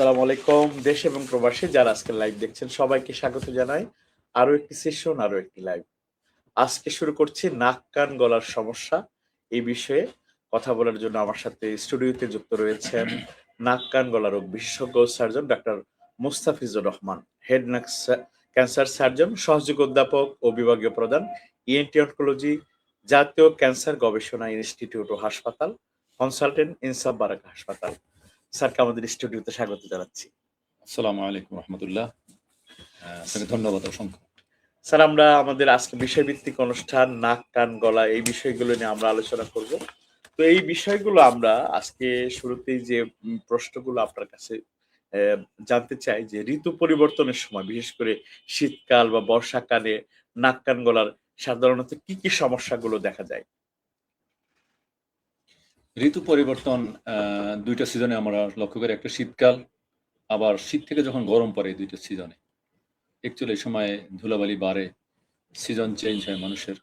আসসালামু আলাইকুম। দেশ এবং প্রবাসী যারা আজকে লাইভ দেখছেন সবাইকে স্বাগত জানাই। আরো একটি সেশন, আরো একটি লাইভ। আজকে শুরু করছি নাক কান গলার সমস্যা। এই বিষয়ে কথা বলার জন্য আমার সাথে স্টুডিওতে যুক্ত রয়েছেন নাক কান গলা রোগ বিশেষজ্ঞ surgeon doctor Mustafizur Rahman, head নাক ক্যান্সার সার্জন, সহযোগী অধ্যাপক ও বিভাগীয় প্রধান, ইএনটি অনকোলজি, জাতীয় ক্যান্সার গবেষণা ইনস্টিটিউট ও হাসপাতাল, কনসালটেন্ট, ইনসাফ বারাকা হাসপাতাল। স্যারকে আমাদের স্টুডিওতে স্বাগত জানাচ্ছি। আসসালামু আলাইকুম রহমতুল্লাহ। আপনাকে ধন্যবাদ অসংখ্য। স্যার, আমরা আমাদের আজকে বিষয়ভিত্তিক অনুষ্ঠান নাক কান গলা এই বিষয়গুলো নিয়ে আমরা আলোচনা করব। তো এই বিষয়গুলো আমরা আজকে শুরুতেই যে প্রশ্নগুলো আপনার কাছে আহ, জানতে চাই যে ঋতু পরিবর্তনের সময় বিশেষ করে শীতকাল বা বর্ষাকালে নাক কান গলার সাধারণত কি কি সমস্যাগুলো দেখা যায়? ঋতু পরিবর্তন দুইটা সিজনে আমরা লক্ষ্য করি, একটা শীতকাল, আবার শীত থেকে যখন গরম পড়ে দুইটা সিজনে অ্যাকচুয়ালি এই সময় ধুলাবালি বাড়ে, সিজন চেঞ্জ হয় মানুষের।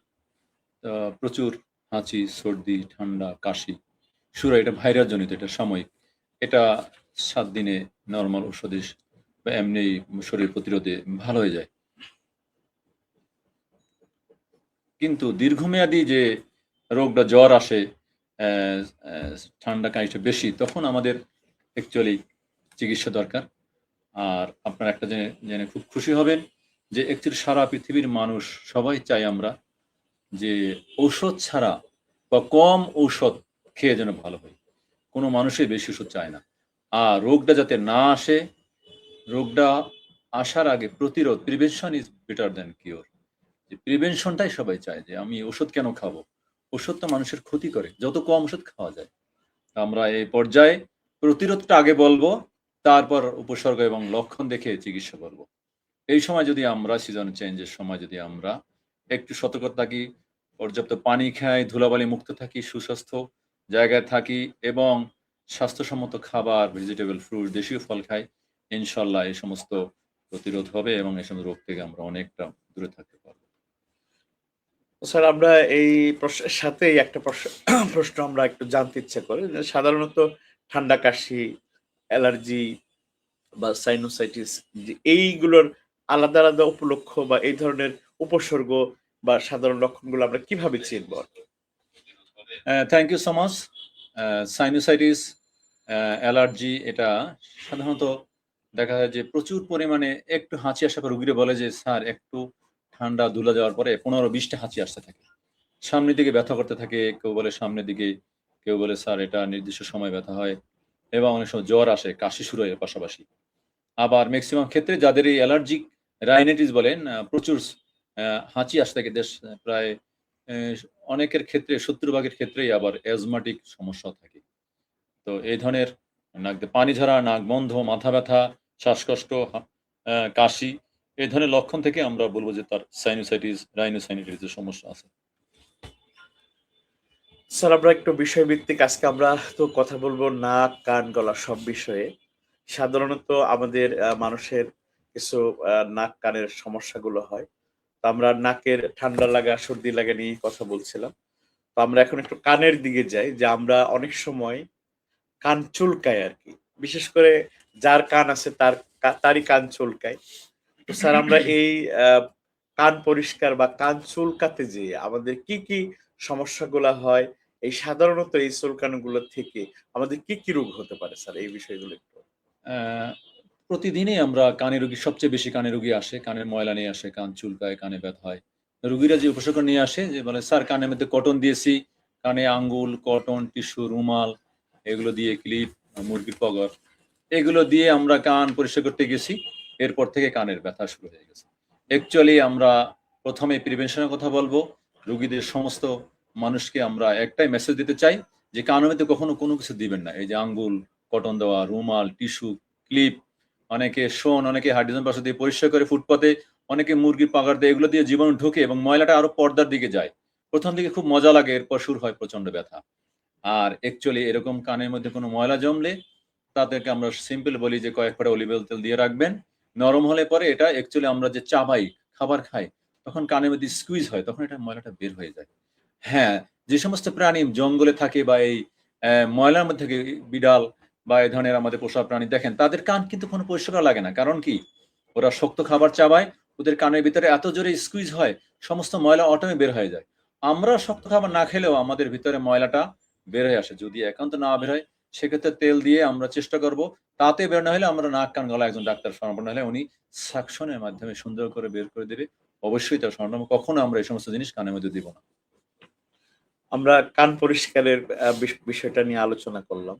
প্রচুর হাঁচি, সর্দি, ঠান্ডা, কাশি শুরু হয়। এটা ভাইরাস জনিত, এটা সাময়িক। এটা 7 দিনে নর্মাল ওষুধে বা এমনি শরীর প্রতিরোধে ভালো হয়ে যায়। কিন্তু দীর্ঘমেয়াদী যে রোগটা, জ্বর আসে, আহ, আহ, ঠান্ডা কাশিটা বেশি, তখন আমাদের অ্যাকচুয়ালি চিকিৎসা দরকার। আর আপনারা একটা জেনে জেনে খুব খুশি হবেন যে অ্যাকচুয়ালি সারা পৃথিবীর মানুষ সবাই চাই আমরা যে ঔষধ ছাড়া বা কম ঔষধ খেয়ে যেন ভালো হয়। কোনো মানুষই বেশি ওষুধ চায় না। আর রোগটা যাতে না আসে, রোগটা আসার আগে প্রতিরোধ, prevention is better than cure. যে প্রিভেনশনটাই সবাই চায়, যে আমি ওষুধ কেন খাবো? ওষুধ তো মানুষের ক্ষতি করে, যত কম ওষুধ খাওয়া যায়। তা আমরা এই পর্যায়ে প্রতিরোধটা আগে বলবো, তারপর উপসর্গ এবং লক্ষণ দেখে চিকিৎসা করব। এই সময় যদি আমরা, সিজন চেঞ্জের সময় যদি আমরা একটু সতর্ক থাকি, পর্যাপ্ত পানি খাই, ধুলাবালি মুক্ত থাকি, সুস্বাস্থ্য জায়গায় থাকি এবং স্বাস্থ্যসম্মত খাবার, ভেজিটেবল, ফ্রুট, দেশীয় ফল খাই, ইনশাল্লাহ এই সমস্ত প্রতিরোধ হবে এবং এই সমস্ত রোগ থেকে আমরা অনেকটা দূরে থাকতে পারবো। স্যার, আমরা এই প্রশ্নের সাথেই একটা প্রশ্ন প্রশ্ন আমরা একটু জানতে ইচ্ছে করে যে সাধারণত ঠান্ডা কাশি, অ্যালার্জি বা সাইনোসাইটিস যে এইগুলোর আলাদা আলাদা উপলক্ষ বা এই ধরনের উপসর্গ বা সাধারণ লক্ষণগুলো আমরা কিভাবে চিনব আর কি? Thank you so much. Sinusitis, allergy, এটা সাধারণত দেখা যায় যে প্রচুর পরিমাণে একটু হাঁচি আসার পর রুগীরা বলে যে স্যার একটু ঠান্ডা ধুলা যাওয়ার পরে 15-20টা হাঁচি আসতে থাকে, সামনের দিকে ব্যথা করতে থাকে, কেউ বলে সামনের দিকে, কেউ বলে স্যার এটা নির্দিষ্ট সময় ব্যথা হয়, এবং অনেক সময় জ্বর আসে, কাশি শুরু হয় এর পাশাপাশি। আবার ম্যাক্সিমাম ক্ষেত্রে যাদের এই অ্যালার্জিক রাইনাইটিস বলেন, প্রচুর হাঁচি আসতে থাকে, দেশ প্রায় আহ, অনেকের ক্ষেত্রে 70 ভাগের ক্ষেত্রেই আবার অ্যাজমাটিক সমস্যা থাকে। তো এই ধরনের নাক দিয়ে পানি ঝরা, নাক বন্ধ, মাথা ব্যথা, শ্বাসকষ্ট, কাশি, এই ধরনের লক্ষণ থেকে আমরা বলবো যে তার সাইনোসাইটিস, রাইনোসাইনোসাইটিসের সমস্যা আছে। স্যার, আমরা একটু বিষয়ভিত্তিক আজকে আমরা তো কথা বলবো নাক কান গলা সব বিষয়ে। সাধারণত আমাদের মানুষের কিছু নাক কানের সমস্যাগুলো হয়। তো আমরা নাকের ঠান্ডা লাগা সর্দি লাগা নিয়ে কথা বলছিলাম। তো আমরা এখন একটু কানের দিকে যাই যে আমরা অনেক সময় কান চুলকায় আর কি। বিশেষ করে যার কান আছে তারই কান চুলকায়। তো স্যার, আমরা এই কান পরিষ্কার বা কান চুলকাতে যেয়ে আমাদের কি কি সমস্যাগুলা হয়? এই সাধারণত এই চুলকানিগুলো থেকে আমাদের কি কি রোগ হতে পারে স্যার? এই বিষয়গুলো একটু। আহ, প্রতিদিনই আমরা কানের রোগী, সবচেয়ে বেশি কানের রোগী আসে, কানের ময়লা নিয়ে আসে, কান চুলকায়, কানে ব্যথা হয়। রোগীরা যে উপসর্গ নিয়ে আসে যে বলে স্যার কানের মধ্যে কটন দিয়েছি, কানে আঙ্গুল, কটন, টিস্যু, রুমাল, এগুলো দিয়ে ক্লিপ, মুরগির পগর, এগুলো দিয়ে আমরা কান পরিষ্কার করতে গেছি, এরপর থেকে কানের ব্যথা শুরু হয়ে গেছে। অ্যাকচুয়ালি আমরা প্রথমে প্রিভেনশনের কথা বলবো। রোগীদের সমস্ত মানুষকে আমরা একটাই মেসেজ দিতে চাই যে কানের মধ্যে কখনো কোনো কিছু দিবেন না। এই যে আঙ্গুল, কটন দেওয়া, রুমাল, টিস্যু, ক্লিপ, অনেকে শোন, অনেকে হাইড্রোজেন বাক্স দিয়ে পরিষ্কার করে ফুটপাতে, অনেকে মুরগির পাগার দেয়, এগুলো দিয়ে জীবাণু ঢোকে এবং ময়লাটা আরো পর্দার দিকে যায়। প্রথম দিকে খুব মজা লাগে, এরপর শুরু হয় প্রচন্ড ব্যথা। আর অ্যাকচুয়ালি এরকম কানের মধ্যে কোনো ময়লা জমলে তাদেরকে আমরা সিম্পল বলি যে কয়েক ফোঁটা অলিভ অয়েল তেল দিয়ে রাখবেন। নরম হলে পরে এটা অ্যাকচুয়ালি আমরা যে চাবাই, খাবার খাই, তখন কানের মধ্যে স্কুইজ হয়, তখন এটা ময়লাটা বের হয়ে যায়। হ্যাঁ, যে সমস্ত প্রাণী জঙ্গলে থাকে বা এই ময়লার মধ্যে থাকে, বিড়াল বা এই ধরনের আমাদের পোষা প্রাণী দেখেন, তাদের কান কিন্তু কোনো পরিষ্কার লাগে না। কারণ কি? ওরা শক্ত খাবার চাবায়, ওদের কানের ভিতরে এত জোরে স্কুইজ হয়, সমস্ত ময়লা অটোমেটিক বের হয়ে যায়। আমরা শক্ত খাবার না খেলেও আমাদের ভিতরে ময়লাটা বের হয়ে আসে। যদি একান্ত না বের হয়, সেক্ষেত্রে তেল দিয়ে আমরা চেষ্টা করব। তাতে বের না হলে আমরা নাক, কান, গলা একজন ডাক্তার শরণাপন্ন হলে উনি সাকশনের মাধ্যমে সুন্দর করে বের করে দেবে। অবশ্যই তার শরণাপন্ন, কখনো আমরা এই সমস্ত জিনিস কানের মধ্যে দিব না। আমরা কান পরিষ্কারের বিষয়টা নিয়ে আলোচনা করলাম।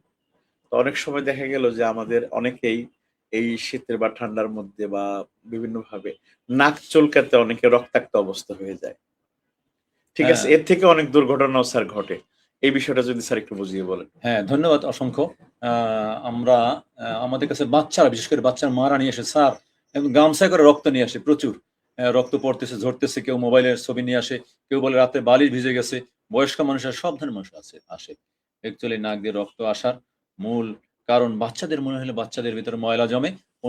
তো অনেক সময় দেখা গেল যে আমাদের অনেকেই এই শীতের বা ঠান্ডার মধ্যে বা বিভিন্নভাবে নাক চুলকাতে অনেকে রক্তাক্ত অবস্থা হয়ে যায়। ঠিক আছে? হ্যাঁ, এর থেকে অনেক দুর্ঘটনাও স্যার ঘটে। এই বিষয়টা যদি স্যার একটু বুঝিয়ে বলেন। হ্যাঁ, ধন্যবাদ অসংখ্য। আ আমরা আমাদের কাছে বাচ্চারা, বিশেষ করে বাচ্চার মারা নিয়ে আসে, "স্যার একদম গামছায় করে রক্ত নিয়ে আসে প্রচুর। রক্ত পড়তেছে, ঝরতেছে।" কেউ মোবাইলের ছবি নিয়ে আসে, কেউ বলে রাতে বালিশ ভিজে গেছে। বয়স্ক মানুষের, সব ধরনের মানুষ আসে। অ্যাকচুয়ালি নাক দিয়ে রক্ত আসার মূল কারণ বাচ্চাদের মনে হলে বাচ্চাদের ভিতরে ময়লা জমে। ও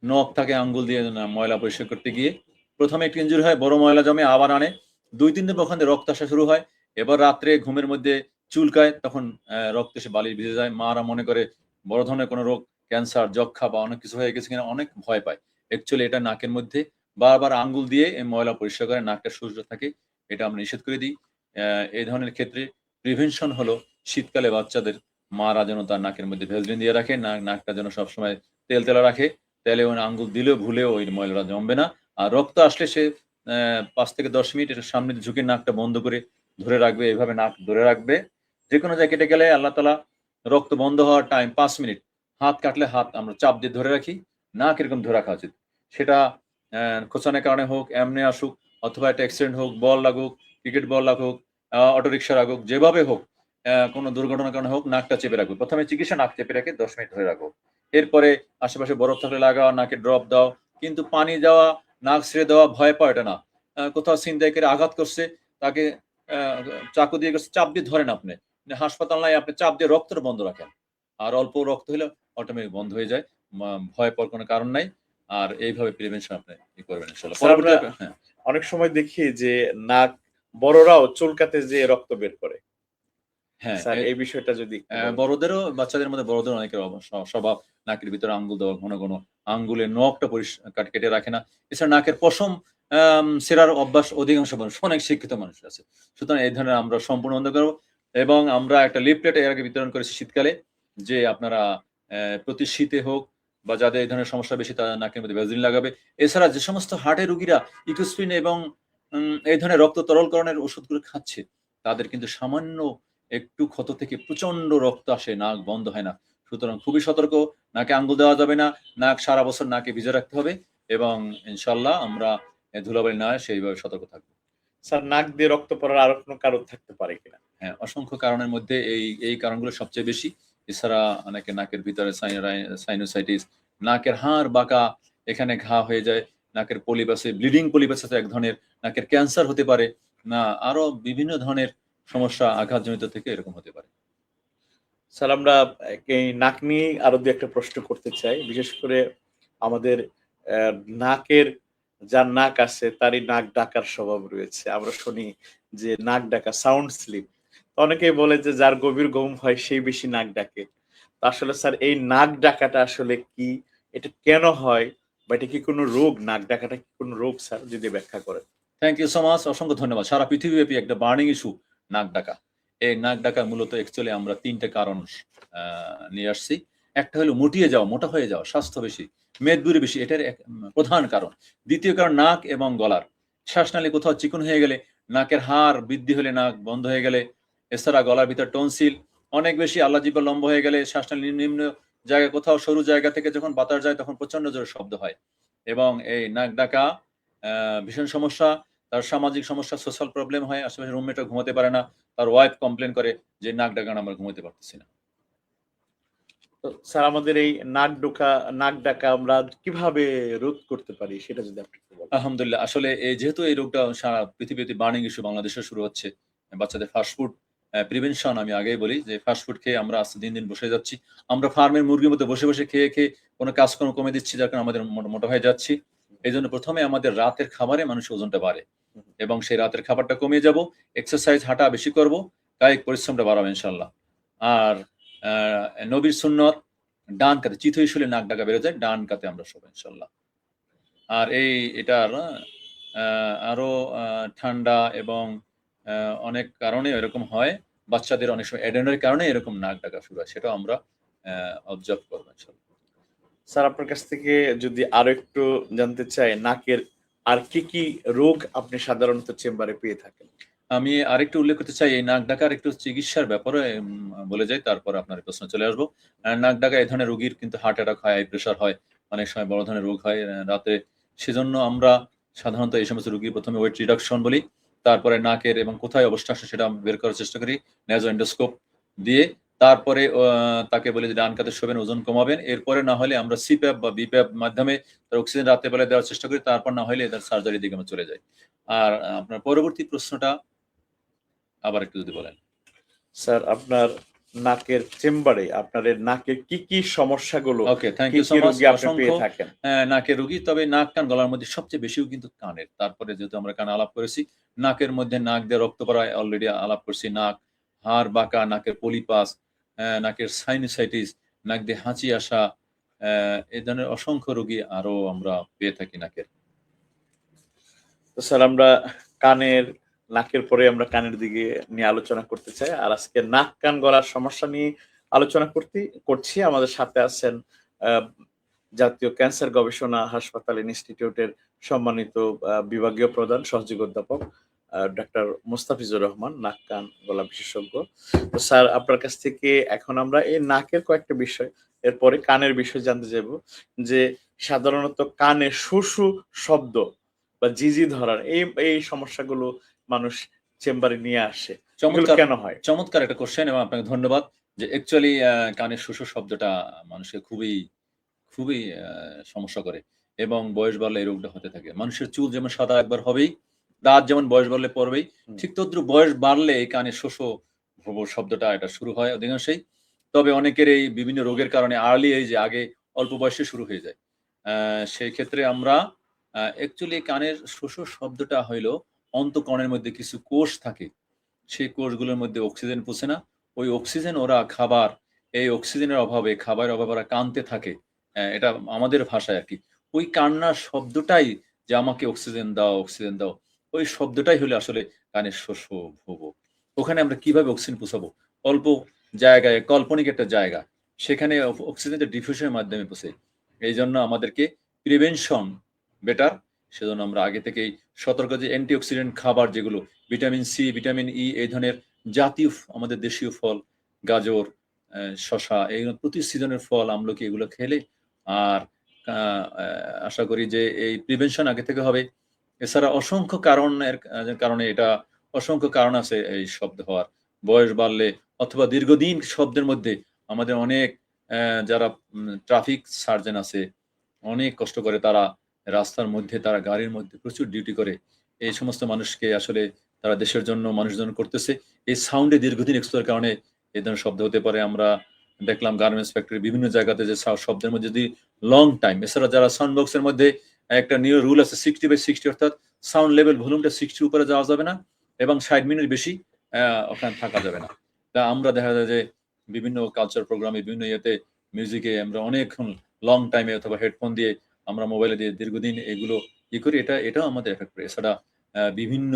নখ থাকে, আঙ্গুল দিয়ে ময়লা পরিষ্কার করতে গিয়ে ১ম এ একটু ইনজুরি হয়, বড় ময়লা জমে, আবার আনে। ২-৩ দিন পর ওখান থেকে রক্ত আসা শুরু হয়। এবার রাত্রে ঘুমের মধ্যে চুলকায়, তখন রক্তে এসে বালিশ ভিজে যায়। মারা মনে করে বড় ধরনের কোনো রোগ, ক্যান্সার, যক্ষ্মা বা অনেক কিছু হয়ে গেছে কিনা অনেক ভয় পায়। অ্যাকচুয়ালি এটা নাকের মধ্যে বারবার আঙ্গুল দিয়ে এই ময়লা পরিষ্কার করে নাকটা শুষ্ক থাকে। এটা আমরা নিষেধ করে দিই। এই ধরনের ক্ষেত্রে প্রিভেনশন হলো শীতকালে বাচ্চাদের মারা যেন তার নাকের মধ্যে ভ্যাসলিন দিয়ে রাখে। নাকটা যেন সবসময় তেলতেলা রাখে। তেলে ও আঙ্গুল দিলেও ভুলেও ওই ময়লাটা জমবে না। আর রক্ত আসলে সে ৫ থেকে ১০ মিনিট এটার সামনে দিয়ে ঝুঁকে নাকটা বন্ধ করে ধরে রাখবে। এভাবে নাক ধরে রাখবে। যেকোনো জায়গায় কেটে গেলে আল্লাহ তাআলা রক্ত বন্ধ হওয়ার টাইম ৫ মিনিট। হাত কাটলে হাত আমরা চাপ দিয়ে ধরে রাখি। নাক এরকম ধরে রাখা উচিত। সেটা খোঁচানোর কারণে হোক, এমনি আসুক, অথবা একটা অ্যাক্সিডেন্ট হোক, বল লাগুক, ক্রিকেট বল লাগুক, অটোরিকশা লাগুক, যেভাবে হোক, কোনো দুর্ঘটনার কারণে হোক, নাকটা চেপে রাখবে। ১ম এ চিকিৎসা, নাক চেপে রেখে ১০ মিনিট ধরে রাখো। এরপরে আশেপাশে বরফ থাকলে লাগাও, নাকে ড্রপ দাও। কিন্তু পানি দেওয়া, নাক ছেড়ে দেওয়া, ভয় পাও এটা না। কোথাও ছিনতাই করে আঘাত করছে, তাকে আ চাকু দিয়ে গেছে, চাপ দিয়ে ধরেন আপনি। হাসপাতাল নাই, আপনি চাপ দিয়ে রক্তটা বন্ধ রাখেন। আর অল্প রক্ত হলে অটোমেটিক বন্ধ হয়ে যায়। ভয় পাওয়ার কোনো কারণ নাই। আর এইভাবে প্রিভেনশন আপনি করবেন ইনশাআল্লাহ। স্যার আমরা পরবর্তী হ্যাঁ, অনেক সময় দেখি যে নাক বড়রাও চুলকাতে যেয়ে রক্ত বের করে। হ্যাঁ, স্যার এই বিষয়টা যদি একটু বলেন। বড়দেরও, বাচ্চাদের মধ্যে বড়দের অনেকের স্বভাব নাকের ভিতরে আঙ্গুল দেওয়া, ঘন, ঘন আঙ্গুলের নখটা কেটে রাখে না। এছাড়া নাকের পশম ছেঁড়ার অভ্যাস অধিকাংশ মানুষ, অনেক শিক্ষিত মানুষ আছে। সুতরাং এই ধরনের আমরা সম্পূর্ণ বন্ধ করব। এবং আমরা একটা লিফলেট এর আগে বিতরণ করেছি শীতকালে, যে আপনারা প্রতি শীতে হোক বা যাদের এই ধরনের সমস্যা বেশি, তারা নাকের মধ্যে ভ্যাসলিন লাগাবে। এছাড়া যে সমস্ত হার্টের রোগীরা ইকুস্পিন এবং এই ধরনের রক্ত তরলকরণের ওষুধগুলো খাচ্ছে, তাদের কিন্তু সামান্য একটু ক্ষত থেকে প্রচন্ড রক্ত আসে, নাক বন্ধ হয় না। সুতরাং খুবই সতর্ক, নাকে আঙ্গুল দেওয়া যাবে না। নাক সারা বছর নাকে ভিজে রাখতে হবে এবং ইনশাআল্লাহ আমরা ধুলাবালি না হয় সেইভাবে সতর্ক থাকব। স্যার নাক দিয়ে রক্ত পড়ার আরো কোনো কারণ থাকতে পারে কিনা? হ্যাঁ, অসংখ্য কারণের মধ্যে এই কারণগুলো সবচেয়ে বেশি। এছাড়া অনেকে নাকের ভিতরে সাইনোসাইটিস, নাকের হাড় বাঁকা, এখানে ঘা হয়ে যায়, নাকের পলিপ আছে, ব্লিডিং পলিপ আছে এক ধরনের, নাকের ক্যান্সার হতে পারে, না আরো বিভিন্ন ধরনের সমস্যা আঘাতজনিত থেকে এরকম হতে পারে। স্যার আমরা এই নাক নিয়েই আরো ২-১ টা প্রশ্ন করতে চাই। বিশেষ করে আমাদের অ্যা নাকের যার নাক আছে তারই নাক ডাকার স্বভাব রয়েছে। আমরা শুনি যে নাক ডাকা, সাউন্ড স্লিপ। তো অনেকেই বলে যে যার গভীর ঘুম হয় সেই বেশি নাক ডাকে। তো আসলে স্যার এই নাক ডাকাটা আসলে কি? এটা কেন হয়? বা এটা কি কোনো রোগ? নাক ডাকাটা কি কোনো রোগ স্যার? যদি ব্যাখ্যা করেন। Thank you so much. অসংখ্য ধন্যবাদ। সারা পৃথিবীব্যাপী একটা বার্নিং ইস্যু নাক ডাকা। এই নাক ডাকার মূলত অ্যাকচুয়ালি আমরা ৩ টা কারণ আ নিয়ে আসছি। একটা হলো মুটিয়ে যাওয়া, মোটা হয়ে যাওয়া, স্বাস্থ্য বেশি, মেদবুরি বেশি, এটার এক প্রধান কারণ। ২য় কারণ নাক এবং গলার। শ্বাসনালী কোথাও চিকন হয়ে গেলে, নাকের হাড় বৃদ্ধি হলে নাক বন্ধ হয়ে গেলে, এছাড়া গলার ভিতর টনসিল অনেক বেশি, আল্লাহ জিহ্বা লম্বা হয়ে গেলে, শ্বাসনালীর নিম্ন জায়গায় কোথাও সরু জায়গা থেকে যখন বাতাস যায় তখন প্রচন্ড জোরে শব্দ হয়। এবং এই নাক ডাকা ভীষণ সমস্যা। তার সামাজিক সমস্যা, সোশ্যাল প্রবলেম হয়। আশেপাশের রুমমেটও ঘুমাতে পারে না। তার ওয়াইফ কমপ্লেইন করে যে, "নাক ডাকান, আমরা ঘুমাতে পারতেছি না।" তো স্যার আমাদের এই নাক ডাকা আমরা কিভাবে রোধ করতে পারি সেটা যদি আপনি একটু বলেন। আলহামদুলিল্লাহ। আসলে যেহেতু এই রোগটা সারা পৃথিবীতে বার্নিং ইস্যু, বাংলাদেশেও শুরু হচ্ছে। বাচ্চাদের ফাস্ট ফুড প্রিভেনশন আমি আগেই বলি যে ফাস্ট ফুড খেয়ে আমরা আস্তে দিন, দিন বসে যাচ্ছি। আমরা ফার্মের মুরগির মতো বসে, বসে খেয়ে কোন কাজকর্ম কমে দিচ্ছি, যার কারণে আমাদের মোটা হয়ে যাচ্ছি। এজন্য ১ম এ আমাদের রাতের খাবারে মানুষের ওজনটা বাড়ে হুম, হুম। এবং সেই রাতের খাবারটা কমিয়ে যাবো। এক্সারসাইজ, হাঁটা বেশি করব। কায়িক পরিশ্রমটা বাড়াবো ইনশাআল্লাহ। আর নবীর সুন্নত ডান কাতে, চিতই শুলে নাক ডাকা বেরো যায়, ডান কাতে আমরা শোবো ইনশাল্লাহ। আর এটার আরো ঠান্ডা এবং অনেক কারণে এরকম হয়, বাচ্চাদের অনেক সময় অ্যাডেনোর কারণে এরকম নাক ডাকা শুরু হয়, সেটাও আমরা অবজার্ভ করবো ইনশাল্লাহ। স্যার আপনার কাছ থেকে যদি আরো একটু জানতে চাই, নাকের আর কি কি রোগ আপনি সাধারণত চেম্বারে পেয়ে থাকেন? আমি আরেকটু উল্লেখ করতে চাই, এই নাক ডাকার একটু চিকিৎসার ব্যাপারে বলে যাই, তারপর আপনার প্রশ্ন চলে আসবো। নাক ডাকা এই ধরনের রোগীর কিন্তু হার্ট অ্যাটাক হয়, হাই প্রেশার হয়, অনেক সময় বড় ধরনের রোগ হয় রাতে। সেজন্য আমরা সাধারণত এই সমস্ত রোগী প্রথমে ওয়েট রিডাকশন বলি, তারপরে নাকের এবং কোথায় অবস্থা আসে সেটা বের করার চেষ্টা করি ন্যাজো এন্ডোস্কোপ দিয়ে। তারপরে তাকে বলি যে ডান কাতে শোবেন, ওজন কমাবেন। এরপরে না হলে আমরা সিপ্যাপ বা বিপ্যাপ মাধ্যমে তার অক্সিজেন রাতে বেলায় দেওয়ার চেষ্টা করি। তারপর না হলে তার সার্জারির দিকে আমরা চলে যাই। আর আপনার পরবর্তী প্রশ্নটা আবার একটু যদি বলেন। স্যার আপনার নাকের চেম্বারে আপনার নাকের কি কি সমস্যাগুলো, ওকে, থ্যাংক কি ইউ সো কি মাচ। রোগী আপনি অসংখ্য পেয়ে থাকেন? নাকের রোগী, তবে নাক কান গলার মধ্যে সবচেয়ে বেশিও কিন্তু কানের। তারপরে যেহেতু আমরা কানে আলাপ করেছি, নাকের মধ্যে নাক দিয়ে রক্ত পড়ায় অলরেডি আলাপ করছি। নাক, হাড় বাঁকা, নাকের পলিপাস, নাকের সাইনোসাইটিস, নাক দিয়ে হাঁচি আসা, এই ধরনের অসংখ্য রোগী আরো আমরা পেয়ে থাকি নাকের। তো স্যার আমরা কানের, নাকের পরে আমরা কানের দিকে নিয়ে আলোচনা করতে চাই। আর আজকে নাক কান গলার সমস্যা নিয়ে আলোচনা করছি। আমাদের সাথে আছেন জাতীয় ক্যান্সার গবেষণা হাসপাতাল ইনস্টিটিউটের সম্মানিত বিভাগীয় প্রধান সহযোগী অধ্যাপক ডাক্তার মোস্তাফিজুর রহমান, নাক কান গলা বিশেষজ্ঞ। তো স্যার আপনার কাছ থেকে এখন আমরা এই নাকের কয়েকটা বিষয়, এরপরে কানের বিষয় জানতে চাইবো। যে সাধারণত কানে শু শু শব্দ বা জিজি ধরার এই সমস্যাগুলো মানুষ চেম্বারে নিয়ে আসে, এগুলো চমৎকার, কেন হয়? চমৎকার একটা কোশ্চেন এবং আপনাকে ধন্যবাদ। যে অ্যাকচুয়ালি কানের শোষো শব্দটা মানুষের খুবই খুবই সমস্যা করে এবং বয়স বাড়লে এই রোগটা হতে থাকে। মানুষের চুল যেমন সাদা একবার হবেই, দাঁত যেমন বয়স বাড়লে পড়বেই, হুম। ঠিক তদ্রুপ বয়স বাড়লে এই কানে শোষো ভ্রব শব্দটা এটা শুরু হয় অধিকাংশেই। তবে অনেকের এই বিভিন্ন রোগের কারণে আর্লি এইজে আগে অল্প বয়সে শুরু হয়ে যায়। সেই ক্ষেত্রে আমরা অ্যাকচুয়ালি কানের শোষো শব্দটা হইলো অন্তঃকরণের মধ্যে কিছু কোষ থাকে। সেই কোষগুলোর মধ্যে অক্সিজেন পৌঁছে না। ওই অক্সিজেন ওরা খাবার, এই অক্সিজেনের অভাবে, খাবারের অভাবে ওরা কানতে থাকে। এটা আমাদের ভাষায় আরকি। ওই কান্নার শব্দটাই যে আমাকে অক্সিজেন দাও, অক্সিজেন দাও। ওই শব্দটাই হলো আসলে কানের শোষো ভোবো। ওখানে আমরা কিভাবে অক্সিজেন পৌঁছাবো? অল্প জায়গায়, কাল্পনিক একটা জায়গা। সেখানে অক্সিজেনটা ডিফিউশনের মাধ্যমে পৌঁছে। এইজন্য আমাদেরকে প্রিভেনশন বেটার। সেজন্য আমরা আগে থেকেই সতর্ক যে অ্যান্টিঅক্সিডেন্ট খাবার যেগুলো ভিটামিন সি, ভিটামিন ই এই ধরনের জাতীয় আমাদের দেশীয় ফল, গাজর, শসা, এগুলো প্রতি সিজনের ফল, আমলকি এগুলো খেলে আর আ আ আশা করি যে এই প্রিভেনশন আগে থেকে হবে। এছাড়া অসংখ্য কারণের কারণে এটা অসংখ্য কারণ আছে এই শব্দ হওয়ার। বয়স বাড়লে অথবা দীর্ঘদিন শব্দের মধ্যে আমাদের অনেক যারা ট্রাফিক সার্জন আছে, অনেক কষ্ট করে তারা রাস্তার মধ্যে, তারা গাড়ির মধ্যে প্রচুর ডিউটি করে। এই সমস্ত মানুষকে আসলে তারা দেশের জন্য, মানুষের জন্য করতেছে। এই সাউন্ডে দীর্ঘদিন এক্সপোজার কারণে এই ধরনের শব্দ হতে পারে। আমরা দেখলাম গার্মেন্টস ফ্যাক্টরি বিভিন্ন জায়গাতে যে শব্দের মধ্যে যদি লং টাইম, এছাড়া যারা সাউন্ড বক্সের মধ্যে একটা নিউ রুল আছে 60/60, অর্থাৎ সাউন্ড লেভেল ভলিউমটা 60 উপরে যাওয়া যাবে না এবং 60 মিনিট বেশি ওখানে থাকা যাবে না। তা আমরা দেখা যায় যে বিভিন্ন কালচার প্রোগ্রামে, বিভিন্ন ইয়েতে মিউজিকে আমরা অনেকক্ষণ লং টাইমে অথবা হেডফোন দিয়ে আমরা মোবাইলে দিয়ে দীর্ঘদিন এগুলো করি। এটাও আমাদের এফেক্ট করে। এছাড়া বিভিন্ন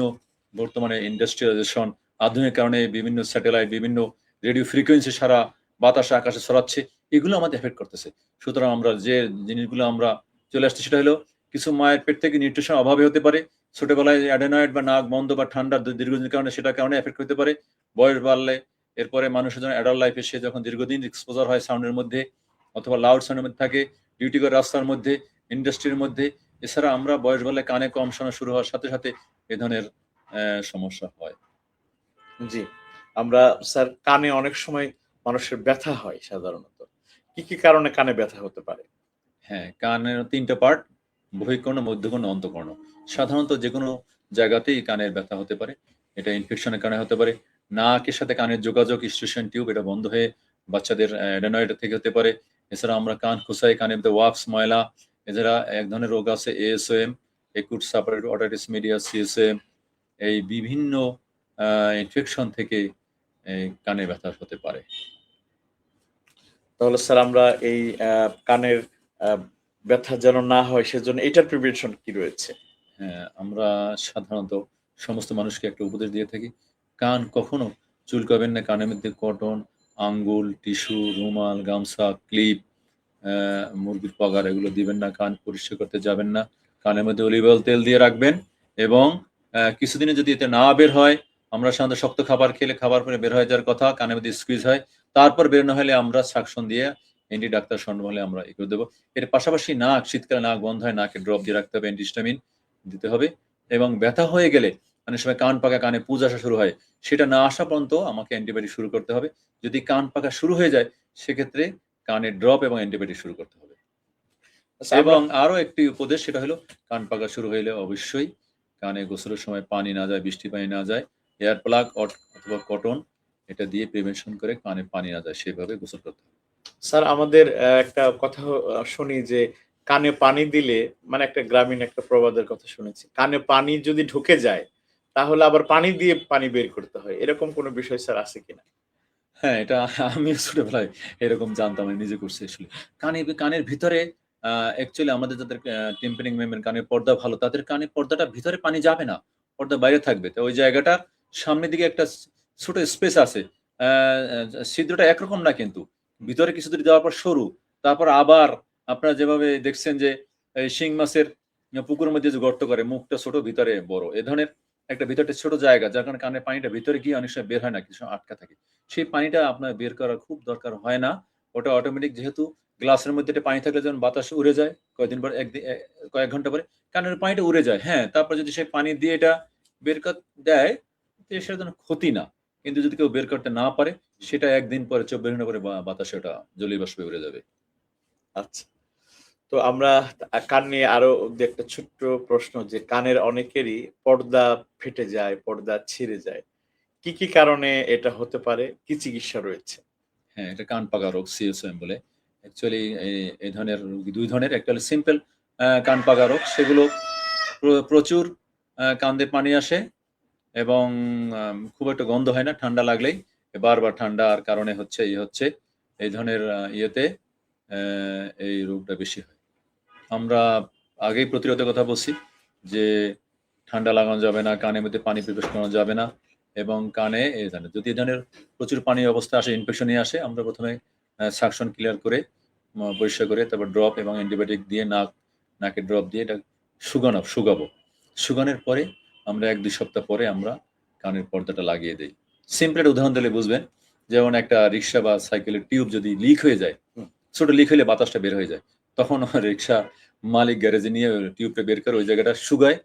বর্তমানে ইন্ডাস্ট্রিয়ালাইজেশন, আধুনিক কারণে বিভিন্ন স্যাটেলাইট, বিভিন্ন রেডিও ফ্রিকোয়েন্সি সারা বাতাসে, আকাশে ছড়াচ্ছে। এগুলো আমাদের এফেক্ট করতেছে। সুতরাং আমরা যে জিনিসগুলো আমরা চলে আসছি সেটা হলো কিছু মায়ের পেট থেকে নিউট্রিশন অভাবে হতে পারে। ছোটবেলায় অ্যাডেনয়েড বা নাক বন্ধ বা ঠান্ডা দীর্ঘদিনের কারণে সেটার কারণে এফেক্ট হতে পারে। বয়স বাড়লে এরপরে মানুষের যখন অ্যাডাল্ট লাইফে সে যখন দীর্ঘদিন এক্সপোজার হয় সাউন্ডের মধ্যে অথবা লাউড সাউন্ডের মধ্যে থাকে, ডিউটি করে রাস্তার মধ্যে, ইন্ডাস্ট্রির মধ্যে। এছাড়া আমরা বয়স বাড়লে কানে কম শোনা শুরু হওয়ার সাথে, সাথে এ ধরনের সমস্যা হয়। জি। আমরা স্যার কানে অনেক সময় মানুষের ব্যথা হয় সাধারণত। কি কি কারণে কানে ব্যথা হতে পারে? হ্যাঁ, কানের ৩ টা পার্ট, বহিঃকর্ণ, মধ্যকর্ণ, অন্তঃকর্ণ। সাধারণত যেকোনো জায়গাতেই কানের ব্যথা হতে পারে। এটা ইনফেকশনের কারণে হতে পারে। নাকের সাথে কানের যোগাযোগ স্টেশন টিউব এটা বন্ধ হয়ে বাচ্চাদের অ্যাডেনয়েড থেকে হতে পারে। এছাড়া আমরা কান খুঁচাই, কানের ভিতরে ওয়াক্স, ময়লা, এছাড়া এক ধরনের রোগ আছে ASOM, acute suppurative otitis media, CSM, এই বিভিন্ন আ ইনফেকশন থেকে কানে ব্যথা হতে পারে। তাহলে স্যার আমরা এই কানের ব্যথা যেন না হয় সেজন্য এটার প্রিভেনশন কি রয়েছে? হ্যাঁ, আমরা সাধারণত সমস্ত মানুষকে একটা উপদেশ দিয়ে থাকি। কান কখনো চুলকাবেন না। কানের মধ্যে কটন, আঙ্গুল, টিস্যু, রুমাল, গামছা, ক্লিপ, অ্যা মুরগির পগার এগুলো দিবেন না। কান পরিষ্কার করতে যাবেন না। কানের মধ্যে অলিভ অয়েল তেল দিয়ে রাখবেন এবং কিছুদিনে যদি এতে না বের হয়, আমরা সাধারণত শক্ত খাবার খেলে খাবার পরে বের হয়ে যাওয়ার কথা, কানের মধ্যে স্কুইজ হয়। তারপর বের না হলে আমরা সাকশন দিয়ে এন্টি ডাক্তার স্বর্ণ হলে আমরা করে দেব। এর পাশাপাশি নাক, শীতকালে নাক বন্ধ হয়, নাকে ড্রপ দিয়ে রাখতে হবে, অ্যান্টিহিস্টামিন দিতে হবে এবং ব্যথা হয়ে গেলে অনেক সময় কান পাকা, কানে পুজ আসা শুরু হয়। সেটা না আসা পর্যন্ত আমাকে অ্যান্টিবায়োটিক শুরু করতে হবে। যদি কান পাকা শুরু হয়ে যায়, সেক্ষেত্রে কানে ড্রপ এবং অ্যান্টিবায়োটিক শুরু করতে হবে। আচ্ছা আমরা এবং আরো একটি উপদেশ সেটা হলো কান পাকা শুরু হইলে অবশ্যই কানে গোসলের সময় পানি না যায়, বৃষ্টি পানি না যায়, এয়ার প্লাগ অথবা কটন এটা দিয়ে প্রিভেনশন করে কানে পানি না যায় সেভাবে গোসল করতে হবে। স্যার আমাদের একটা কথা শুনি যে কানে পানি দিলে মানে একটা গ্রামীণ একটা প্রবাদের কথা শুনেছি। কানে পানি যদি ঢুকে যায় তাহলে আবার পানি দিয়ে পানি বের করতে হয়। এরকম কোনো বিষয় স্যার আছে কিনা? হ্যাঁ, এটা আমিও ছোটবেলায় এরকম জানতাম। আমি নিজে করছি আসলে। কানের ভিতরে অ্যাকচুয়ালি আমাদের যাদের টিম্প্যানিক মেমব্রেন কানের পর্দা ভালো, তাদের কানের পর্দাটা ভিতরে পানি যাবে না। পর্দা বাইরে থাকবে। তো ওই জায়গাটার সামনের দিকে একটা ছোট স্পেস আছে। অ্যা ছিদ্রটা একরকম না কিন্তু। ভিতরে কিছু দূর যাওয়ার পর সরু। তারপর আবার আপনারা যেভাবে দেখছেন যে এই শিং মাছের পুকুরের মধ্যে যে গর্ত করে, মুখটা ছোট, ভিতরে বড়। এ ধরনের একটা ভিতরটা ছোট জায়গা, যার কারণে কানের পানিটা ভিতরে গিয়ে অনেক সময় বের হয় না, কিছু সময় আটকা থাকে। সেই পানিটা আপনার বের করার খুব দরকার হয় না। ওটা অটোমেটিক যেহেতু গ্লাসের মধ্যে একটা পানি থাকলে যেমন বাতাসে উড়ে যায়, কয়েকদিন পরে কয়েক ঘন্টা পরে কানের পানিটা উড়ে যায়। হ্যাঁ, তারপর যদি সে পানি দিয়ে এটা বের দেয়, তো সেটা যেন ক্ষতি না। কিন্তু যদি কেউ বের করতে না পারে, সেটা ১ দিন পরে ২৪ ঘন্টা পরে বাতাসে ওটা জলীয় বাষ্পে উড়ে যাবে। আচ্ছা। তো আমরা কান নিয়ে আরো ২-১ টা ছোট্ট প্রশ্ন যে কানের অনেকেরই পর্দা ফেটে যায়, পর্দা ছিঁড়ে যায়। কি কারণে এটা হতে পারে? কি চিকিৎসা রয়েছে? হ্যাঁ, এটা কান পাকা রোগ CSOM বলে। অ্যাকচুয়ালি এই ধরনের রোগী ২ ধরনের। একটা হলো সিম্পল কান পাকা রোগ। সেগুলো প্রচুর কান দিয়ে পানি আসে এবং খুব একটা গন্ধ হয় না ঠান্ডা লাগলেই। বারবার ঠান্ডার কারণে হচ্ছে। এই ধরনের ইয়েতে এই রোগটা বেশি হয়। আমরা আগেই প্রতিরোধের কথা বলছি যে ঠান্ডা লাগানো যাবে না, কানের মধ্যে পানি প্রবেশ করানো যাবে না এবং কানে এই ধরনের যদি এ ধরনের প্রচুর পানির অবস্থা আসে, ইনফেকশন নিয়ে আসে, আমরা ১ম এ সাকশন ক্লিয়ার করে পরিষ্কার করে তারপর ড্রপ এবং অ্যান্টিবায়োটিক দিয়ে নাকে ড্রপ দিয়ে এটা শুকাবো। শুকানোর পরে আমরা ১-২ সপ্তাহ পরে আমরা কানের পর্দাটা লাগিয়ে দেই। সিম্পল একটা উদাহরণ দিলে বুঝবেন। যেমন একটা রিক্সা বা সাইকেলের টিউব যদি লিক হয়ে যায়, হুম। ছোট লিক হইলে বাতাসটা বের হয়ে যায়। তখন রিক্সা মালিক গ্যারেজে নিয়ে টিউবটা বের করে ওই জায়গাটা শুকায়।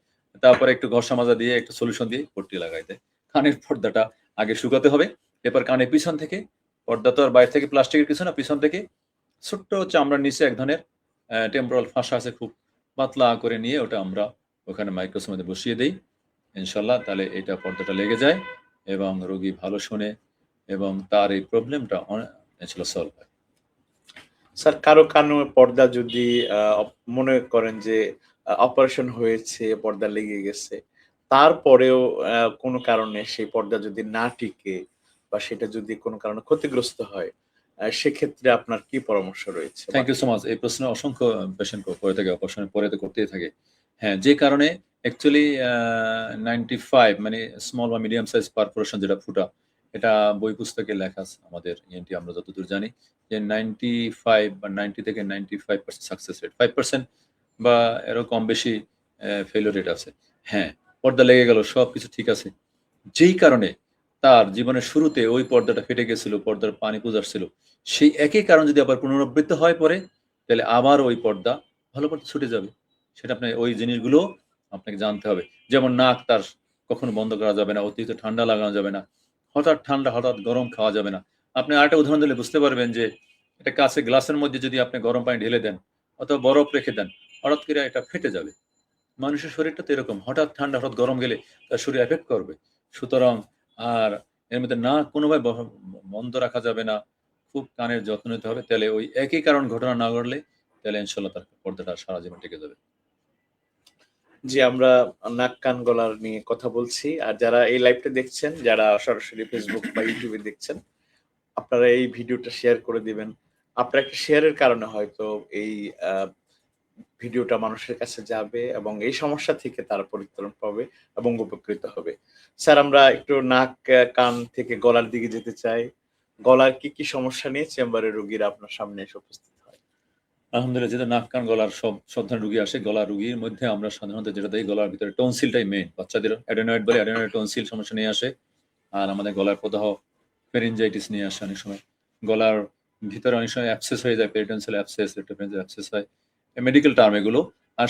তারপরে একটু ঘষা মাজা দিয়ে একটু সলিউশন দিয়ে পট্টি লাগায় দেয়। কানের পর্দাটা আগে শুকাতে হবে। এরপর কানের পিছন থেকে পর্দা তো আর বাইরে থেকে প্লাস্টিকের কিছু না, পিছন থেকে ছোট্ট চামড়ার নিচে এক ধরনের টেম্পোরাল ফাঁসা আছে খুব পাতলা করে নিয়ে ওটা আমরা ওখানে মাইক্রোস্কোপের মধ্যে বসিয়ে দেই। ইনশাআল্লাহ তাহলে এটা পর্দাটা লেগে যায় এবং রোগী ভালো শোনে এবং তার এই প্রবলেমটা ইনশাআল্লাহ সলভ হয়। স্যার কারো কানে পর্দা যদি মনে করেন যে অপারেশন হয়েছে, পর্দা লেগে গেছে। তারপরেও কোনো কারণে সেই পর্দা যদি না টিকে বা সেটা যদি কোনো কারণে ক্ষতিগ্রস্ত হয়, সেক্ষেত্রে আপনার কি পরামর্শ রয়েছে? বা থ্যাংক ইউ সো মাচ। এই প্রশ্ন অসংখ্য পেশেন্ট করে থাকে, অপারেশনের পরে তো করতেই থাকে। হ্যাঁ, যে কারণে অ্যাকচুয়ালি 95 মানে স্মল বা মিডিয়াম সাইজ পারফোরেশন যেটা ফুটা, এটা বই পুস্তকে লেখা আছে আমাদের ENT আমরা যতদূর জানি যে 95 বা 90 থেকে 95% সাকসেস রেট। 5% বা এরও কম বেশি ফেইলিউর রেট আছে। হ্যাঁ, পর্দা লেগে গেল, সবকিছু ঠিক আছে। যেই কারণে তার জীবনের শুরুতে ওই পর্দাটা ফেটে গেছিল, পর্দার পানি আসছিল, সেই একই কারণ যদি আবার পুনরাবৃত্ত হয় পরে, তাহলে আবার ওই পর্দা ভালো পর্দা ছুটে যাবে। সেটা আপনি ওই জিনিসগুলো আপনাকে জানতে হবে। যেমন নাক তার কখনো বন্ধ করা যাবে না, অতিরিক্ত ঠান্ডা লাগানো যাবে না। হঠাৎ ঠান্ডা, হঠাৎ গরম খাওয়া যাবে না। আপনি আরেকটা উদাহরণ দিলে বুঝতে পারবেন যে, একটা কাঁচের গ্লাসের মধ্যে যদি আপনি গরম পানি ঢেলে দেন অথবা বরফ রেখে দেন, হঠাৎ করে এটা ফেটে যাবে। মানুষের শরীরটা তো এরকম। হঠাৎ ঠান্ডা, হঠাৎ গরম গেলে তার শরীর এফেক্ট করবে। সুতরাং আর এর মধ্যে না কোনোভাবে বন্ধ রাখা যাবে না। খুব কানের যত্ন নিতে হবে। তাহলে ওই একই কারণ ঘটনা না ঘটলে তাহলে ইনশাআল্লাহ তার পর্দাটা সারা জীবন টিকে যাবে। জি, আমরা নাক, কান, গলার নিয়ে কথা বলছি। আর যারা এই লাইভটা দেখছেন, যারা সরাসরি Facebook বা YouTube এ দেখছেন, আপনারা এই ভিডিওটা শেয়ার করে দিবেন। আপনার একটা শেয়ারের কারণে হয়তো এই ভিডিওটা মানুষের কাছে যাবে এবং এই সমস্যা থেকে তারা পরিত্রাণ পাবে এবং উপকৃত হবে। স্যার আমরা একটু নাক, কান থেকে গলার দিকে যেতে চাই। গলার কি সমস্যা নিয়ে চেম্বারে রোগীরা আপনার সামনে এসে উপস্থিত হয়? আলহামদুলিল্লাহ, যেটা নাক, কান, গলার সব ধরনের রোগী আসে। গলার রোগীর মধ্যে আমরা সাধারণত যেটা দেই, গলার ভিতরে টনসিলটাই মেইন। বাচ্চাদের অ্যাডেনয়েড বলে, অ্যাডেনয়েড টনসিল সমস্যা নিয়ে আসে। আর আমাদের গলার প্রদাহ ফেরিনজাইটিস নিয়ে আসে অনেক সময়। গলার ভিতরে অনেক সময় অ্যাবসেস হয়ে যায়, পেরিটনসিয়াল অ্যাবসেস, রেক্টোফেরেঞ্জিয়াল অ্যাবসেস হয়। মেডিকেল টার্ম এগুলো। আর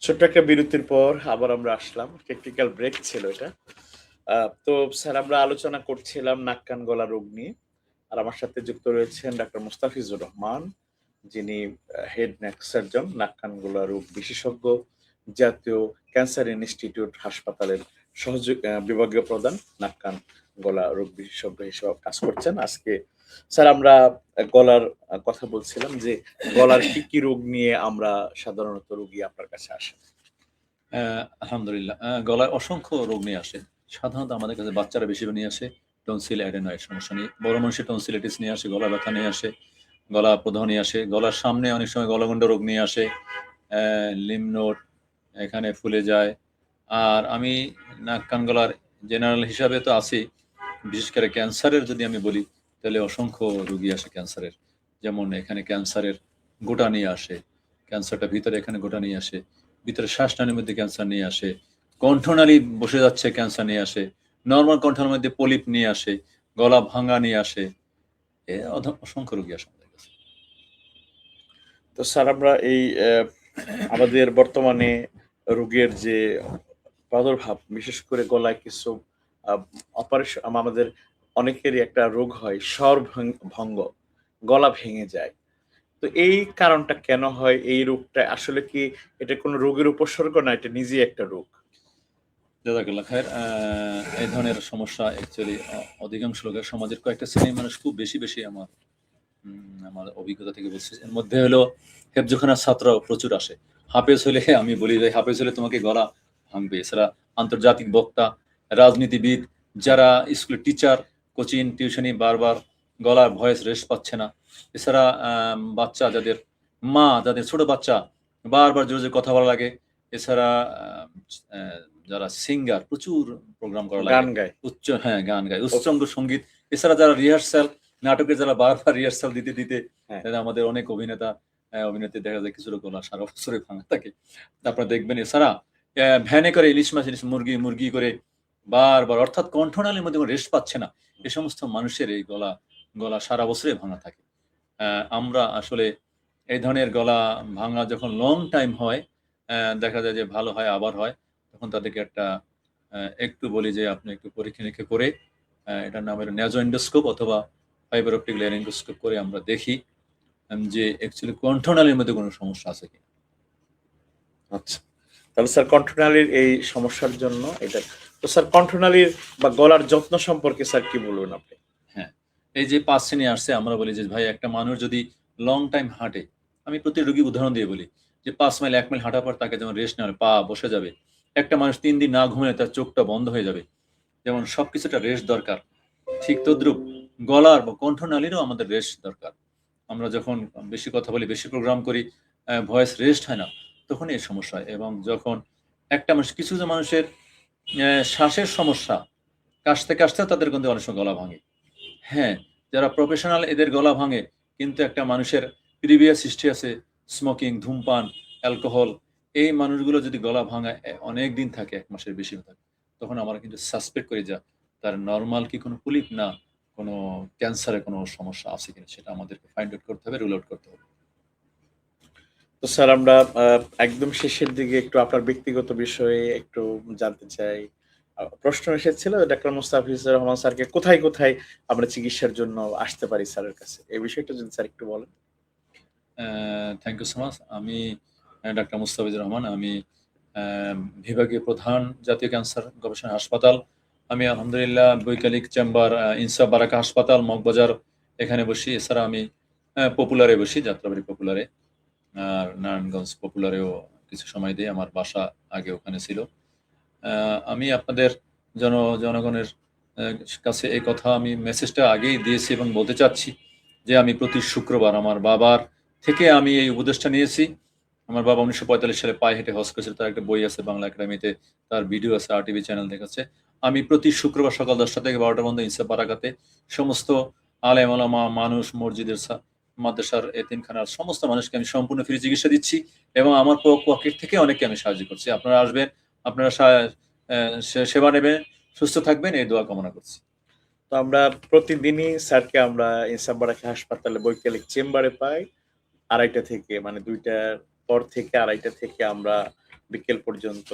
ছোট্ট একটা বিরতির পর আবার আমরা আসলাম। টেকনিক্যাল ব্রেক ছিল এটা। তো স্যার আমরা আলোচনা করছিলাম নাক, কান, গলা রোগ নিয়ে। আর আমার সাথে যুক্ত রয়েছেন ডাক্তার মোস্তাফিজুর রহমান, যিনি হেড নেক সার্জন, নাক, কান, গলা রোগ বিশেষজ্ঞ, জাতীয় ক্যান্সার ইনস্টিটিউট হাসপাতালের বিভাগীয় প্রধান, নাক, কান, গলা রোগ বিশেষজ্ঞ হিসেবে কাজ করছেন। আজকে স্যার আমরা গলার কথা বলছিলাম যে গলার কি রোগ নিয়ে আমরা সাধারণত রোগী আপনার কাছে আসে? আলহামদুলিল্লাহ, গলায় অসংখ্য রোগ নিয়ে আসে। সাধারণত আমাদের কাছে বাচ্চারা বেশি নিয়ে আসে টনসিল, অ্যাডেনয়েড সমস্যা নিয়ে। বড় মানুষের টনসিলাইটিস নিয়ে আসে, গলা ব্যথা নিয়ে আসে, গলা প্রদাহ নিয়ে আসে। গলার সামনে অনেক সময় গলগণ্ড রোগ নিয়ে আসে, লিম্ফ নোড এখানে ফুলে যায়। আর আমি নাক, কান, গলার জেনারেল হিসাবে তো আছি। বিশেষ করে ক্যান্সারের যদি আমি বলি, তাহলে অসংখ্য রোগী আসে ক্যান্সারের। যেমন এখানে ক্যান্সারের গোটা নিয়ে আসে, ক্যান্সারটা ভিতরে এখানে গোটা নিয়ে আসে, ভিতরে শ্বাসনালীর মধ্যে ক্যান্সার নিয়ে আসে, কণ্ঠনালী বসে যাচ্ছে ক্যান্সার নিয়ে আসে, নর্মাল কণ্ঠের মধ্যে পলিপ নিয়ে আসে, গলা ভাঙা নিয়ে আসে। অসংখ্য রোগী আসে আমাদের কাছে। তো স্যার আমরা এই আমাদের বর্তমানে রোগের যে প্রাদুর্ভাব, বিশেষ করে গলায় কিছু অপারেশন, আমাদের অনেকেরই একটা রোগ হয় ভঙ্গ, গলা ভেঙে যায়। তো এই কারণটা কেন হয়? এই রোগটা আসলে কি এটা কোনো রোগের উপসর্গ, না এটা নিজেই একটা রোগ? জাযাকাল্লাহ খায়ের। এই ধরনের সমস্যা অ্যাকচুয়ালি অধিকাংশ লোকের, সমাজের কয়েকটা শ্রেণীর মানুষ খুব বেশি আমার অভিজ্ঞতা থেকে বলছি। এর মধ্যে হলো হেফজোখানার ছাত্র প্রচুর আসে। হাফেজ হলে আমি বলি যে হাফেজ হলে তোমাকে গলা ভাঙবে। এছাড়া আন্তর্জাতিক বক্তা, রাজনীতিবিদ, যারা স্কুলের টিচার, কোচিং, টিউশনি বারবার গলার ভয়েস রেস্ট পাচ্ছে না। এছাড়া বাচ্চা যাদের ছোট বাচ্চা বারবার জোরে কথা বলা লাগে। এছাড়া যারা সিঙ্গার, প্রচুর প্রোগ্রাম করা লাগে, গান গায়। গান গায়, উচ্চাঙ্গ সঙ্গীত। এছাড়া যারা রিহার্সাল, নাটকের যারা বারবার রিহার্সাল দিতে হ্যাঁ। আমাদের অনেক অভিনেত্রী দেখা যায় কিছু গলা সারা বছরে ভাঙা থাকে। আপনারা দেখবেন। এছাড়া ভ্যানে করে ইলিশ মাছ, মুরগি করে বারবার, অর্থাৎ কণ্ঠনালীর মধ্যে রেস্ট পাচ্ছে না। এ সমস্ত মানুষের এই গলা গলা সারা বছরই ভাঙা থাকে। আমরা আসলে এই ধরনের গলা ভাঙা যখন লং টাইম হয়, দেখা যায় যে ভালো হয় আবার হয়, তখন তাদেরকে একটা একটু বলি যে আপনি একটু পরীক্ষা-নিরীক্ষা করে এটার নাম হলো ন্যাজো অথবা ফাইবার অপটিক ল্যারিঙ্গোস্কোপ করে আমরা দেখি যে অ্যাকচুয়ালি কণ্ঠনালীর মধ্যে কোনো সমস্যা আছে কিনা। আচ্ছা। তাহলে স্যার কণ্ঠনালীর এই সমস্যার জন্য এটা, তো স্যার কণ্ঠনালীর বা গলার যত্ন সম্পর্কে স্যার কি বলবেন আপনি? হ্যাঁ, এই যে ৫ শ্রেণী আসছে আমরা বলি যে ভাই একটা মানুষ যদি লং টাইম হাঁটে, আমি প্রতি রোগীর উদাহরণ দিয়ে বলি যে ৫ মাইল ১ মাইল হাঁটার পর তাকে যেমন রেস্ট নেওয়া হয়, পা বসে যাবে। একটা মানুষ ৩ দিন না ঘুমালে তার চোখটা বন্ধ হয়ে যাবে। যেমন সবকিছুটা রেস্ট দরকার। ঠিক তদ্রূপ গলার বা কণ্ঠনালীরও আমাদের রেস্ট দরকার। আমরা যখন বেশি কথা বলি, বেশি প্রোগ্রাম করি, ভয়েস রেস্ট হয় না, তখনই এই সমস্যা হয়। এবং যখন একটা মানুষ কিছু যে মানুষের শ্বাসের সমস্যা, কাশতে, কাশতেও তাদের কিন্তু অনেক সময় গলা ভাঙে। হ্যাঁ, যারা প্রফেশনাল এদের গলা ভাঙে, কিন্তু একটা মানুষের প্রিভিয়াস হিস্ট্রি আছে স্মোকিং, ধূমপান, অ্যালকোহল, এই মানুষগুলো যদি গলা ভাঙা অনেকদিন থাকে, ১ মাসের বেশিও থাকে, তখন আমরা কিন্তু সাসপেক্ট করি যে তার নরমাল কি কোনো পুলিপ না কোনো ক্যান্সারের কোনো সমস্যা আছে কিনা সেটা আমাদেরকে ফাইন্ড আউট করতে হবে, রুল আউট করতে হবে। তো স্যার আমরা একদম শেষের দিকে একটু আপনার ব্যক্তিগত বিষয়ে একটু জানতে চাই। প্রশ্ন এসেছিল ডাক্তার মোস্তাফিজুর রহমান স্যারকে কোথায়, কোথায় আমরা চিকিৎসার জন্য আসতে পারি স্যারের কাছে? এই বিষয়টা যদি স্যার একটু বলেন। Thank you so much. আমি ডাক্তার মুস্তাফিজুর রহমান। আমি অ্যা বিভাগীয় প্রধান জাতীয় ক্যান্সার গবেষণা হাসপাতাল। আমি আলহামদুলিল্লাহ বৈকালিক চেম্বার ইনসাফ বারাকা হাসপাতাল মগবাজার এখানে বসি। এছাড়া আমি পপুলারে বসি, যাত্রাবাড়ি পপুলারে। আর নারায়ণগঞ্জ পপুলারেও কিছু সময় দেই। আমার বাসা আগে ওখানে ছিল। আ আমি আপনাদের জনগণের অ্যা কাছে এই কথা আমি মেসেজটা আগেই দিয়েছি এবং বলতে চাচ্ছি যে আমি প্রতি শুক্রবার আমার বাবার থেকে আমি এই উপদেশটা নিয়েছি। আমার বাবা ১৯৪৫ সালে পায়ে হেঁটে হজ করেছিল। তার একটা বই আছে বাংলা একাডেমিতে, তার ভিডিও আছে, আরটিভি চ্যানেল দেখাচ্ছে। আমি প্রতি শুক্রবার সকাল ১০টা থেকে ১২টা পর্যন্ত ইনসাফ বারাকাতে সমস্ত আলেম ওলামা, মানুষ, মসজিদের মাদ্রাসার এতিমখানার সমস্ত মানুষকে আমি সম্পূর্ণ ফ্রি চিকিৎসা দিচ্ছি এবং আমার পকেট থেকে অনেককে আমি সাহায্য করছি। আপনারা আসবেন, আপনারা সেবা নেবেন, সুস্থ থাকবেন এই দোয়া কামনা করছি। তো আমরা প্রতিদিনই স্যারকে আমরা ইনসাফ বারাকা হাসপাতালে বৈকালিক চেম্বারে পাই। ২:৩০ থেকে মানে ২টার পর থেকে ২:৩০ থেকে আমরা বিকেল পর্যন্ত,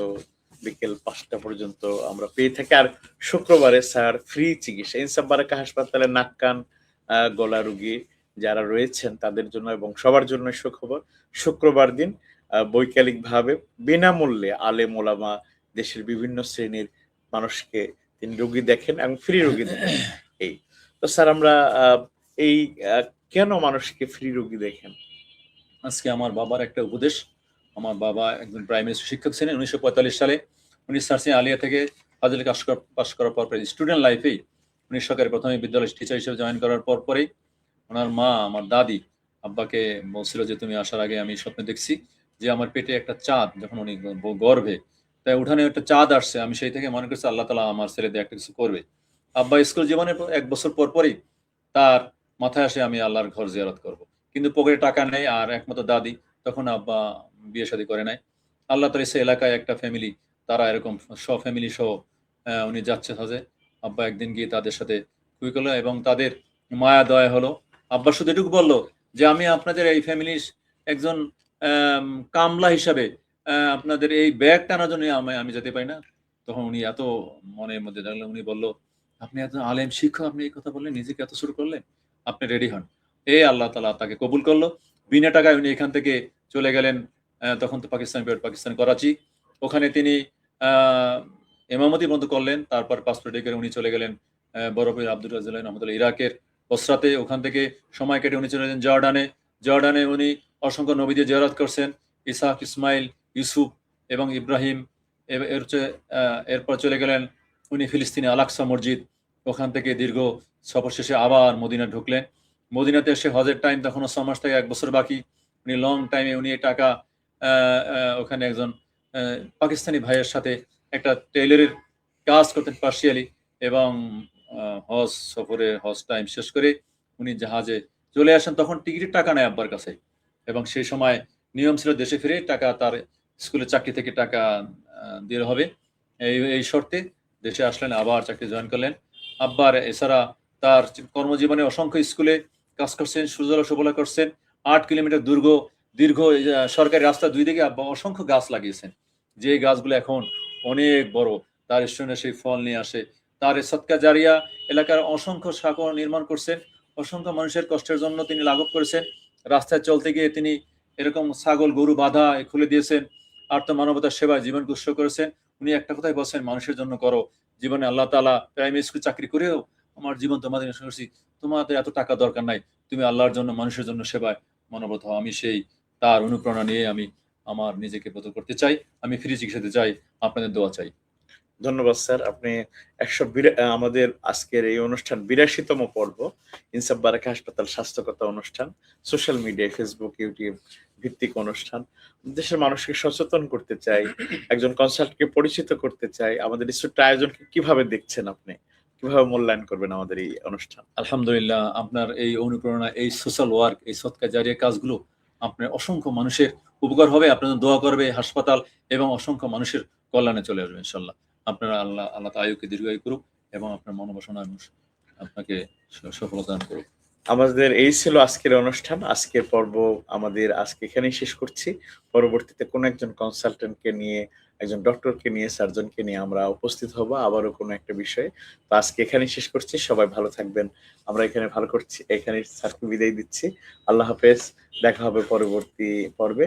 বিকেল ৫টা পর্যন্ত আমরা পেয়ে থাকি। আর শুক্রবারে স্যার ফ্রি চিকিৎসা। ইনসাফ বারাকা হাসপাতালে নাক, কান, গলা রোগী যারা রয়েছেন তাদের জন্য এবং সবার জন্যই সুখবর। শুক্রবার দিন বৈকালিকভাবে বিনামূল্যে আলেম ওলামা দেশের বিভিন্ন শ্রেণীর মানুষকে তিনি রোগী দেখেন এবং ফ্রি রোগী দেখেন। এই। তো স্যার আমরা এই আ কেন মানুষকে ফ্রি রোগী দেখেন? আজকে আমার বাবার একটা উপদেশ। আমার বাবা একজন প্রাইমারি শিক্ষক ছিলেন ১৯৪৫ সালে। উনি সার্সিং আলিয়া থেকে ফাজিল পাস করার পর স্টুডেন্ট লাইফেই উনি সরকারি প্রাথমিক বিদ্যালয়ের টিচার হিসেবে জয়েন করার পরেই উনার মা, আমার দাদি আব্বাকে বলছিল যে, "তুমি আসার আগে আমি স্বপ্নে দেখছি যে আমার পেটে একটা চাঁদ যখন উনি গর্ভে, তাই উঠানে একটা চাঁদ আসছে। আমি সেই থেকে মনে করছি আল্লাহ তাআলা আমার ছেলে দিয়ে একটা কিছু করবে।" আব্বা স্কুল জীবনের ১ বছর পরই তার মাথায় আসে আমি আল্লাহর ঘর জিয়ারত করব। কিন্তু পকেটে টাকা নেই আর একমাত্র দাদি, তখন আব্বা বিয়ে-শাদী করে নাই। আল্লাহ তাআলা এসে এলাকায় একটা ফ্যামিলি, তারা এরকম ফ্যামিলি সহ উনি যাচ্ছে হজে। আব্বা একদিন গিয়ে তাদের সাথে খুবই করলো এবং তাদের মায়া দয়া হলো। আব্বা শুধু এটুকু বলল যে, "আমি আপনাদের এই ফ্যামিলির একজন কামলা হিসাবে আপনাদের এই ব্যাগ টানার জন্য আমি যেতে পারি না?" তখন উনি এত মনের মধ্যে জানলেন, উনি বলল, "আপনি একজন আলেম শিক্ষক, আপনি এই কথা বললেন, নিজেকে এত ছোট করলেন? আপনি রেডি হন।" আল্লাহ তাআলা তাকে কবুল করলো। বিনা টাকায় উনি এখান থেকে চলে গেলেন। তখন তো পাকিস্তান করাচি। ওখানে তিনি আ ইমামতি পর্যন্ত করলেন। তারপর পাসপোর্ট করে উনি চলে গেলেন বড় পীর আব্দুর রাজ্জাক রহমাতুল্লাহ ইরাকের বসরাতে। ওখান থেকে সময় কেটে উনি চলে গেলেন জর্ডানে। জর্ডানে উনি অসংখ্য নবীদের জিয়ারত করছেন। ইসহাক, ইসমাইল, ইউসুফ এবং ইব্রাহিম। এরপর চলে গেলেন উনি ফিলিস্তিনে আল-আকসা মসজিদ। ওখান থেকে দীর্ঘ সফর শেষে আবার মদিনা ঢুকলেন। মদিনাতে এসে হজের টাইম তখনও ৬ মাস থেকে ১ বছর বাকি। উনি লং টাইমে উনি এই টাকা আ আ ওখানে একজন পাকিস্তানি ভাইয়ের সাথে একটা টেইলরের কাজ করতেন পার্সিয়ালি এবং হজ সফরে হজ টাইম শেষ করে উনি জাহাজে চলে আসেন। তখন টিকিটের টাকা নেয় আব্বার কাছে এবং সেই সময় নিয়ম ছিল দেশে ফিরে টাকা তার স্কুলের চাকরি থেকে টাকা দিতে হবে। এই শর্তে দেশে আসলেন, আবার চাকরি জয়েন করলেন। আব্বার এছাড়া তার কর্মজীবনে অসংখ্য স্কুলে কাজ করছেন, সুজলা সুফলা করছেন, 8 কিলোমিটার দীর্ঘ সরকারি রাস্তা 2 দিকে অসংখ্য গাছ লাগিয়েছেন, যে গাছগুলো এখন অনেক বড়, তার স্টোনে সেই ফল নিয়ে আসে। তার এই সদকা জারিয়া এলাকার অসংখ্য শাখা নির্মাণ করছেন, অসংখ্য মানুষের কষ্টের জন্য তিনি লাঘব করেছেন। রাস্তায় চলতে গিয়ে তিনি এরকম ছাগল গরু বাধা খুলে দিয়েছেন, আর্ত মানবতার সেবায় জীবনকে উৎসর্গ করেছেন। উনি একটা কথাই বলছেন, মানুষের জন্য করো। জীবনে আল্লাহ তাআলা প্রাইমারি স্কুল চাকরি করেও আমার জীবন তোমাদের জন্য করছি, তোমাদের এত টাকা দরকার নাই, তুমি আল্লাহর জন্য মানুষের জন্য সেবায় মনোবত হও। আমি সেই তার অনুপ্রেরণা নিয়ে আমি আমার নিজেকে ব্রত করতে চাই, আমি ফ্রি চিকিৎসাতে চাই, আপনাদের দোয়া চাই। ধন্যবাদ স্যার। আপনি আমাদের আজকের এই অনুষ্ঠান ৮২তম পর্ব, ইনসাফ বারাকা হাসপাতাল স্বাস্থ্যকতা অনুষ্ঠান, সোশ্যাল মিডিয়ায় ফেসবুক ইউটিউব ভিত্তিক অনুষ্ঠান। দেশের মানুষকে সচেতন করতে চাই, একজন কনসাল্টকে পরিচিত করতে চাই। আমাদের এই ছোট্ট আয়োজনকে কিভাবে দেখছেন আপনি, কিভাবে মূল্যায়ন করবেন আমাদের এই অনুষ্ঠান? আলহামদুলিল্লাহ, আপনার এই অনুপ্রেরণা, এই সোশ্যাল ওয়ার্ক, এই সৎকার জারিয়া কাজগুলো আপনার অসংখ্য মানুষের উপকার হবে, আপনাদের দোয়া করবে হাসপাতাল এবং অসংখ্য মানুষের কল্যাণে চলে আসবে ইনশাল্লাহ। আপনারা আল্লাহ আল্লাহ আয়ুকে দীর্ঘায়ু করুক এবং আপনার মনোবাসনা আপনাকে সফলতা দান করুক। আমাদের এই ছিল আজকের অনুষ্ঠান। আজকের পর্ব আমাদের আজকে এখানেই শেষ করছি। পরবর্তীতে কোনো একজন কনসালটেন্টকে নিয়ে, একজন ডক্টরকে নিয়ে, সার্জনকে নিয়ে আমরা উপস্থিত হব আবারও কোনো একটা বিষয়ে। তো আজকে এখানেই শেষ করছি। সবাই ভালো থাকবেন। আমরা এখানেই স্যারকে বিদায় দিচ্ছি। আল্লাহ হাফেজ। দেখা হবে পরবর্তী পর্বে।